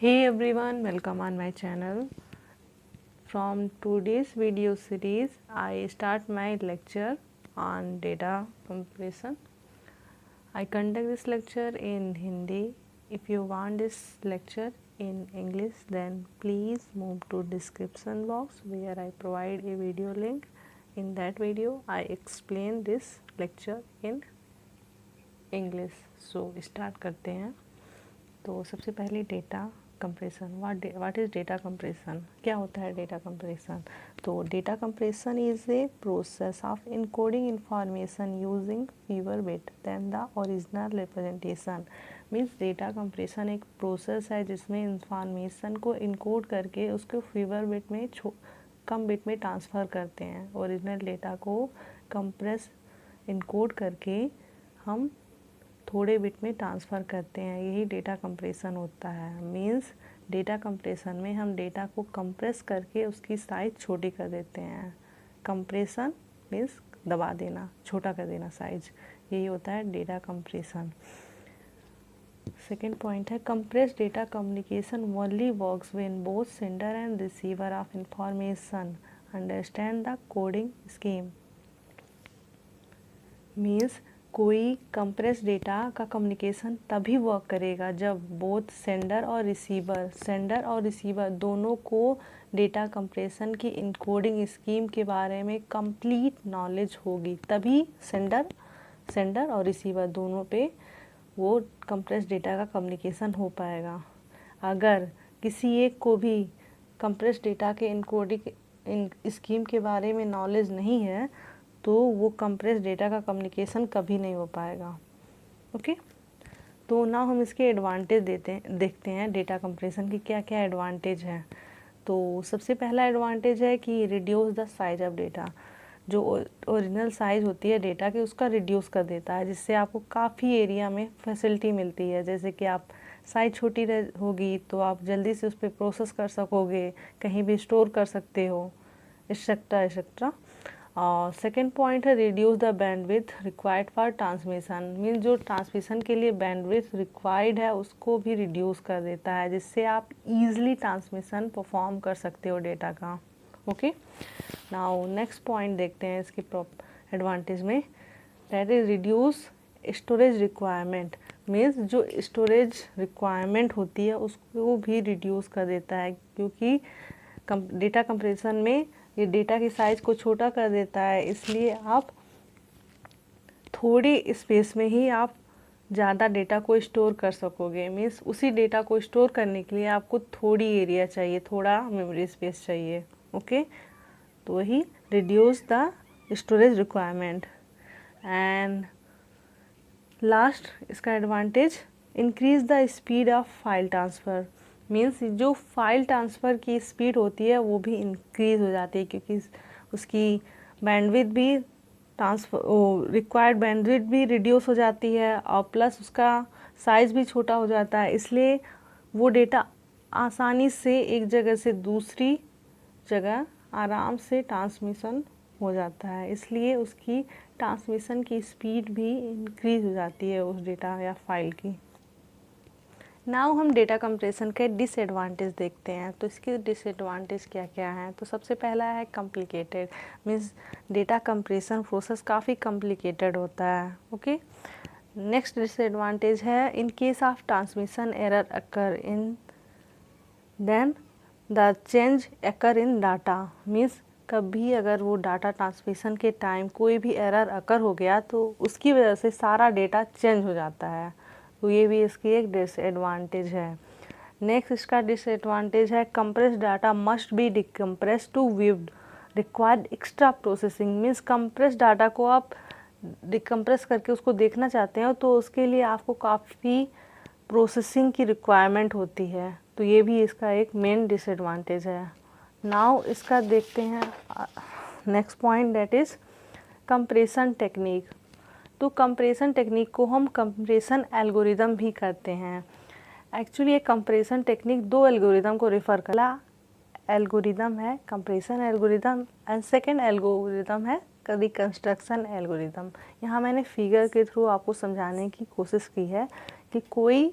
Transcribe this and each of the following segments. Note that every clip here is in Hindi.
Hey everyone, welcome on my channel. From today's video series, I start my lecture on data compression. I conduct this lecture in Hindi. If you want this lecture in English, then please move to description box where I provide a video link. In that video, I explain this lecture in English. So start करते हैं. तो सबसे पहले data compression. What is data compression? क्या होता है डेटा कंप्रेशन? तो data compression is a process of encoding information using fewer bit than the original representation. Means data compression एक प्रोसेस है जिसमें इंफॉर्मेशन को इनकोड करके उसको फीवर बिट में कम बिट में ट्रांसफ़र करते हैं. ओरिजिनल डेटा को कंप्रेस इनकोड करके हम थोड़े बिट में ट्रांसफ़र करते हैं. यही डेटा कंप्रेशन होता है. मीन्स डेटा कंप्रेशन में हम डेटा को कंप्रेस करके उसकी साइज़ छोटी कर देते हैं. कंप्रेशन मीन्स दबा देना, छोटा कर देना साइज़. यही होता है डेटा कंप्रेशन. सेकेंड पॉइंट है compress data communication only works when both sender and receiver of information understand the coding scheme. Means कोई कंप्रेस डेटा का कम्युनिकेशन तभी वर्क करेगा जब बोथ सेंडर और रिसीवर दोनों को डेटा कंप्रेशन की इनकोडिंग स्कीम के बारे में कंप्लीट नॉलेज होगी. तभी सेंडर और रिसीवर दोनों पे वो कंप्रेस डेटा का कम्युनिकेशन हो पाएगा. अगर किसी एक को भी कंप्रेस डेटा के इनकोडिंग स्कीम के बारे में नॉलेज नहीं है तो वो कंप्रेस डेटा का कम्युनिकेशन कभी नहीं हो पाएगा. ओके, तो ना हम इसके एडवांटेज देखते हैं डेटा कंप्रेशन की क्या क्या एडवांटेज हैं. तो सबसे पहला एडवांटेज है कि reduce the size of data. जो ओरिजिनल साइज़ होती है डेटा की उसका रिड्यूस कर देता है, जिससे आपको काफ़ी एरिया में फैसिलिटी मिलती है. जैसे कि आप साइज़ छोटी होगी तो आप जल्दी से उस पर प्रोसेस कर सकोगे, कहीं भी स्टोर कर सकते हो, एक्सेट्रा. और सेकेंड पॉइंट है reduce the bandwidth required for transmission. Means जो ट्रांसमिशन के लिए बैंडविड्थ रिक्वायर्ड है उसको भी रिड्यूस कर देता है, जिससे आप ईजिली ट्रांसमिशन परफॉर्म कर सकते हो डेटा का. ओके, नाउ नेक्स्ट पॉइंट देखते हैं इसके एडवांटेज में. That is reduce storage requirement. Means जो स्टोरेज रिक्वायरमेंट होती है उसको भी रिड्यूस कर देता है, क्योंकि डेटा कंप्रेशन में ये डेटा की साइज़ को छोटा कर देता है. इसलिए आप थोड़ी स्पेस में ही आप ज़्यादा डेटा को स्टोर कर सकोगे. मीन्स उसी डेटा को स्टोर करने के लिए आपको थोड़ी एरिया चाहिए, थोड़ा मेमोरी स्पेस चाहिए. ओके, तो वही reduce the storage requirement. And last इसका advantage increase the speed of file transfer. Means जो फाइल ट्रांसफ़र की स्पीड होती है वो भी इंक्रीज़ हो जाती है, क्योंकि उसकी बैंडविड्थ भी रिक्वायर्ड बैंडविड्थ भी रिड्यूस हो जाती है और प्लस उसका साइज़ भी छोटा हो जाता है. इसलिए वो डेटा आसानी से एक जगह से दूसरी जगह आराम से ट्रांसमिशन हो जाता है. इसलिए उसकी ट्रांसमिशन की स्पीड भी इंक्रीज़ हो जाती है उस डेटा या फाइल की. नाउ हम डेटा कंप्रेशन के डिसएडवांटेज देखते हैं. तो इसके डिसएडवांटेज क्या क्या हैं? तो सबसे पहला है complicated. Means data compression process काफ़ी कॉम्प्लिकेटेड होता है. ओके, नेक्स्ट डिसएडवांटेज है in case of transmission error occur in then the change occur in data. Means कभी अगर वो डाटा ट्रांसमिशन के टाइम कोई भी एरर अकर हो गया तो उसकी वजह से सारा डेटा चेंज हो जाता है. तो ये भी इसकी एक डिसएडवांटेज है. नेक्स्ट इसका डिसएडवांटेज है compress data must be decompress to viewed required extra processing. Means compress data को आप डिकम्प्रेस करके उसको देखना चाहते हो तो उसके लिए आपको काफ़ी प्रोसेसिंग की रिक्वायरमेंट होती है. तो ये भी इसका एक मेन डिसएडवांटेज है. नाउ इसका देखते हैं next point, that is compression technique. तो कंप्रेशन टेक्निक को हम कंप्रेशन एल्गोरिदम भी करते हैं. एक्चुअली ये कंप्रेशन टेक्निक दो एल्गोरिदम को रेफ़र करला. एल्गोरिदम है compression algorithm and second algorithm है रिकंस्ट्रक्शन एल्गोरिदम. यहाँ मैंने फिगर के थ्रू आपको समझाने की कोशिश की है कि कोई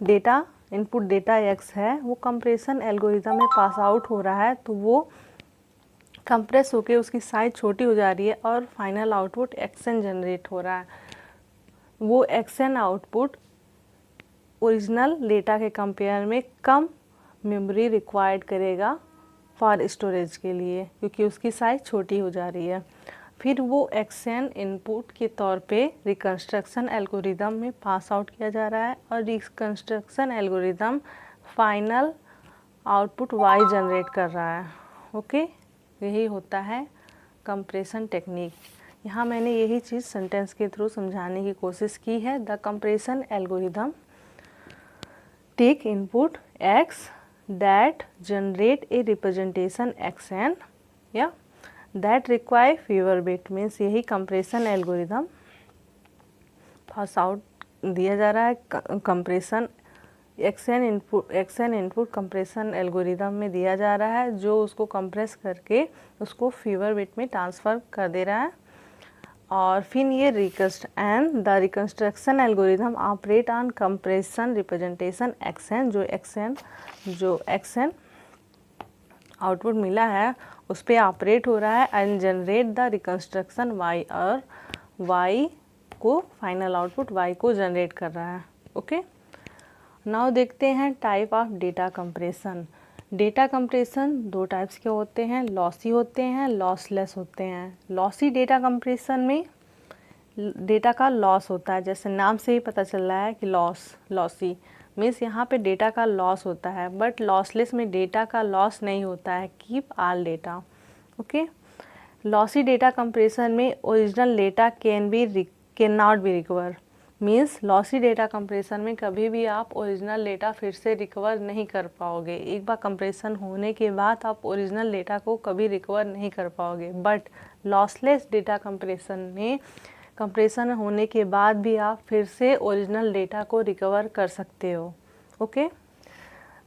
डेटा इनपुट डेटा x है वो कंप्रेशन एल्गोरिदम में पास आउट हो रहा है, तो वो कंप्रेस होके उसकी साइज छोटी हो जा रही है और फाइनल आउटपुट xn जनरेट हो रहा है। वो xn आउटपुट ओरिजिनल डेटा के कंपेयर में कम मेमोरी रिक्वायर्ड करेगा फॉर स्टोरेज के लिए, क्योंकि उसकी साइज़ छोटी हो जा रही है। फिर वो xn इनपुट के तौर पे रिकंस्ट्रक्शन एल्गोरिदम में पास आउट किया जा रहा है और reconstruction algorithm final output y generate कर रहा है। ओके, यही होता है कंप्रेशन टेक्निक। यहाँ मैंने यही चीज़ सेंटेंस के थ्रू समझाने की कोशिश की है। The compression algorithm take input x that generate a representation xn या that require fewer bit, means यही कंप्रेशन एल्गोरिदम पास आउट दिया जा रहा है। Compression xn input compression algorithm में दिया जा रहा है, जो उसको कंप्रेस करके उसको फीवर बिट में ट्रांसफ़र कर दे रहा है। और फिर ये the reconstruction algorithm operate on compression representation जो xn आउटपुट मिला है उस पर ऑपरेट हो रहा है and generate the reconstruction y, और y को फाइनल आउटपुट y को जनरेट कर रहा है। ओके, नाउ देखते हैं type of data compression. Data compression दो टाइप्स के होते हैं, लॉसी होते हैं, लॉसलेस होते हैं। लॉसी डेटा कंप्रेशन में डेटा का लॉस होता है, जैसे नाम से ही पता चल रहा है कि लॉसी मीन्स यहाँ पे डेटा का लॉस होता है। बट लॉसलेस में डेटा का लॉस नहीं होता है, keep all data. Okay, lossy data compression में original data can not be recover, means lossy data compression में कभी भी आप ओरिजिनल डेटा फिर से रिकवर नहीं कर पाओगे। एक बार कंप्रेशन होने के बाद आप ओरिजिनल डेटा को कभी रिकवर नहीं कर पाओगे। बट लॉसलेस डेटा कंप्रेशन में कंप्रेशन होने के बाद भी आप फिर से ओरिजिनल डेटा को रिकवर कर सकते हो। Okay,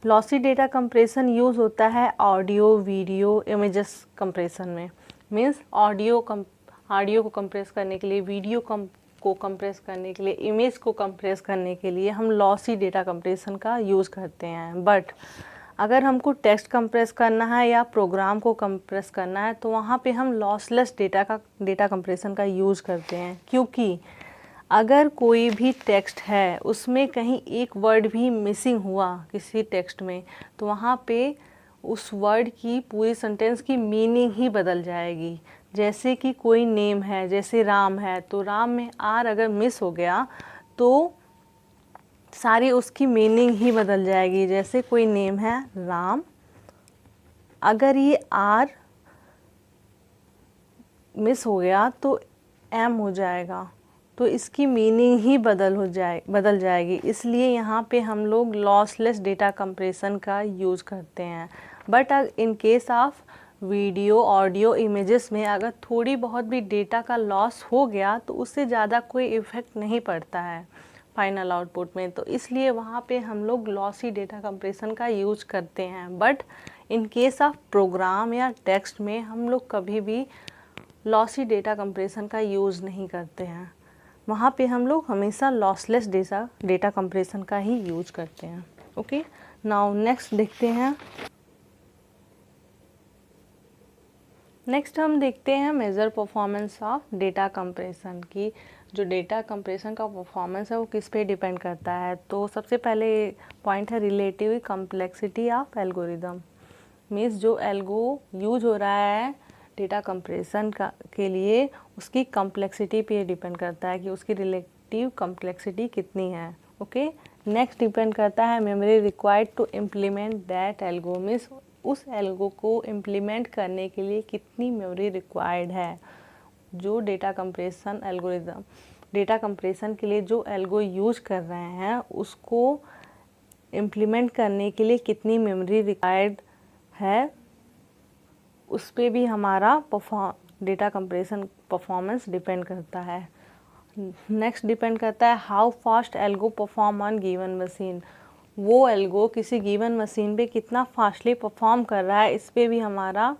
lossy data compression use होता है ऑडियो, वीडियो, इमेजेस कंप्रेशन में। मीन्स ऑडियो को कंप्रेस करने के लिए, वीडियो को कंप्रेस करने के लिए, इमेज को कंप्रेस करने के लिए हम लॉसी डेटा कंप्रेशन का यूज़ करते हैं। बट अगर हमको टेक्स्ट कंप्रेस करना है या प्रोग्राम को कंप्रेस करना है तो वहाँ पे हम लॉसलेस डेटा कंप्रेशन का यूज़ करते हैं, क्योंकि अगर कोई भी टेक्स्ट है उसमें कहीं एक वर्ड भी मिसिंग हुआ किसी टेक्स्ट में, तो वहाँ पे उस वर्ड की पूरी सेंटेंस की मीनिंग ही बदल जाएगी। जैसे कि कोई नेम है, जैसे राम है, तो राम में आर अगर मिस हो गया तो सारी उसकी मीनिंग ही बदल जाएगी। जैसे कोई नेम है राम, अगर ये आर मिस हो गया तो एम हो जाएगा, तो इसकी मीनिंग ही बदल जाएगी। इसलिए यहाँ पे हम लोग लॉसलेस डेटा कंप्रेशन का यूज़ करते हैं। But in case of video, audio, images में अगर थोड़ी बहुत भी डेटा का लॉस हो गया तो उससे ज़्यादा कोई इफ़ेक्ट नहीं पड़ता है फाइनल आउटपुट में, तो इसलिए वहाँ पे हम लोग लॉसी डेटा कंप्रेशन का यूज करते हैं। But in case of program या टेक्स्ट में हम लोग कभी भी लॉसी डेटा कंप्रेशन का यूज़ नहीं करते हैं। वहाँ पे हम लोग हमेशा लॉसलेस डेटा कंप्रेशन का ही यूज करते हैं। ओके, नाउ नेक्स्ट देखते हैं। नेक्स्ट हम देखते हैं major performance of data compression की। जो डेटा कंप्रेशन का परफॉर्मेंस है वो किस पे डिपेंड करता है। तो सबसे पहले पॉइंट है relative complexity of algorithm. Means जो एल्गो यूज हो रहा है डेटा कंप्रेशन के लिए उसकी कॉम्प्लेक्सिटी पे डिपेंड करता है कि उसकी रिलेटिव कॉम्प्लेक्सिटी कितनी है। ओके, नेक्स्ट डिपेंड करता है memory required to implement that algo. Means उस एल्गो को इम्प्लीमेंट करने के लिए कितनी मेमोरी रिक्वायर्ड है। जो डेटा कंप्रेशन के लिए जो एल्गो यूज कर रहे हैं उसको इम्प्लीमेंट करने के लिए कितनी मेमोरी रिक्वायर्ड है, उस पे भी हमारा डेटा कंप्रेशन परफॉर्मेंस डिपेंड करता है। नेक्स्ट डिपेंड करता है how fast algo perform on given machine. वो एल्गो किसी गिवन मशीन पे कितना फास्टली परफॉर्म कर रहा है, इस पे भी हमारा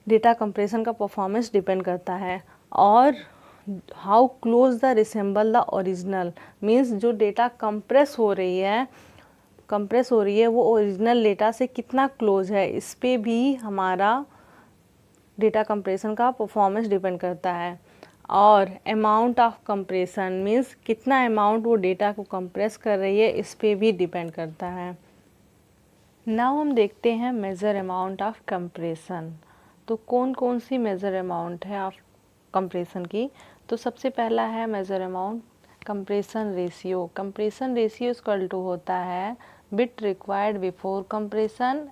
डेटा कंप्रेशन का परफॉर्मेंस डिपेंड करता है। और how close the resemble the original, means जो डेटा कंप्रेस हो रही है कंप्रेस हो रही है वो ओरिजिनल डेटा से कितना क्लोज है, इस पे भी हमारा डेटा कंप्रेशन का परफॉर्मेंस डिपेंड करता है। और अमाउंट ऑफ कंप्रेशन मीन्स कितना अमाउंट वो डेटा को कंप्रेस कर रही है, इस पे भी डिपेंड करता है। नाउ हम देखते हैं मेजर अमाउंट ऑफ कंप्रेशन। तो कौन कौन सी मेजर अमाउंट है ऑफ कंप्रेशन की। तो सबसे पहला है major amount compression ratio. Compression ratio equal to होता है bit required before compression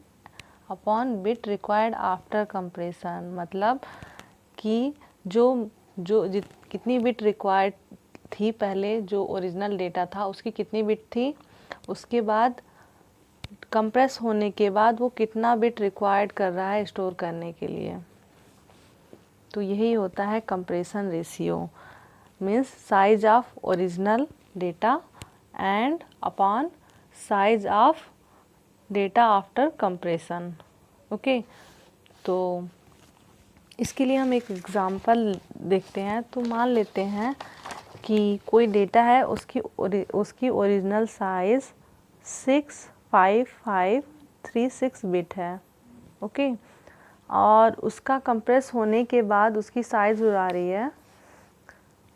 upon bit required after compression. मतलब कि कितनी बिट रिक्वायर्ड थी पहले, जो ओरिजिनल डेटा था उसकी कितनी बिट थी, उसके बाद कंप्रेस होने के बाद वो कितना बिट रिक्वायर्ड कर रहा है स्टोर करने के लिए। तो यही होता है compression ratio, means size of original data and upon size of data after compression. Okay, तो इसके लिए हम एक एग्ज़ाम्पल देखते हैं। तो मान लेते हैं कि कोई डेटा है, उसकी ओरिजिनल साइज़ 65536 बिट है। ओके, और उसका कंप्रेस होने के बाद उसकी साइज़ आ रही है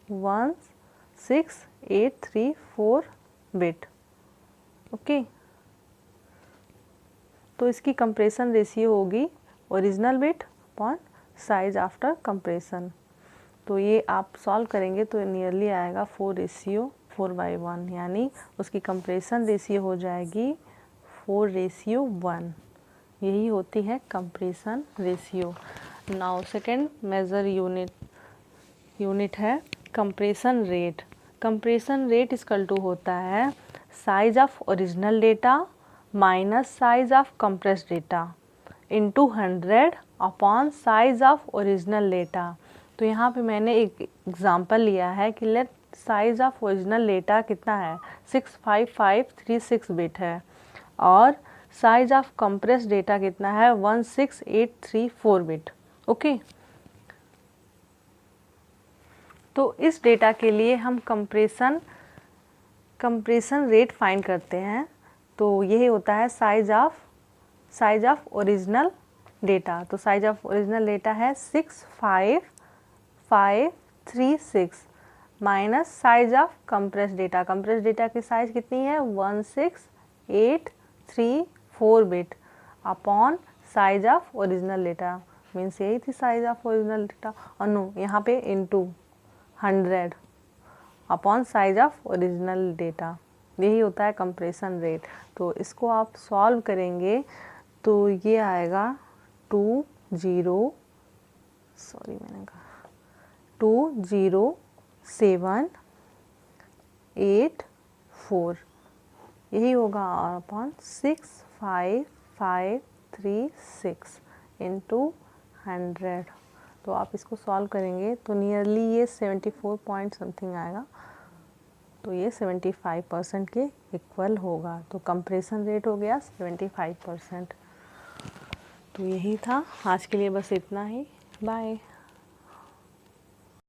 16834 बिट। ओके, तो इसकी कंप्रेशन रेशियो होगी original bit upon size after compression. तो ये आप सॉल्व करेंगे तो नियरली आएगा 4:4/1, यानी उसकी कंप्रेशन रेशियो हो जाएगी 4:1। यही होती है compression ratio. Now second major unit है compression rate. Compression rate equal to होता है size of original data minus size of compressed data into 100 upon size of original data. तो यहाँ पे मैंने एक एग्जांपल लिया है कि let size of original data कितना है 65536 बिट है और साइज ऑफ कंप्रेस्ड डेटा कितना है 16834 बिट। ओके, तो इस डेटा के लिए हम कंप्रेशन रेट फाइंड करते हैं। तो यही होता है साइज ऑफ ओरिजिनल डेटा। तो साइज ऑफ ओरिजिनल डेटा है 65536 minus size of compress data. Compress data की साइज कितनी है 16834 bit upon size of original data, means यही थी साइज ऑफ ओरिजिनल डेटा। और नो, यहाँ पे into 100 upon size of original data, यही होता है कंप्रेशन रेट। तो इसको आप सॉल्व करेंगे तो ये आएगा 20784, यही होगा अपॉन 65536 इंटू 100। तो आप इसको सॉल्व करेंगे तो नियरली ये 74 पॉइंट समथिंग आएगा। तो ये 75% के इक्वल होगा। तो कंप्रेशन रेट हो गया 75%। तो यही था आज के लिए, बस इतना ही। बाय।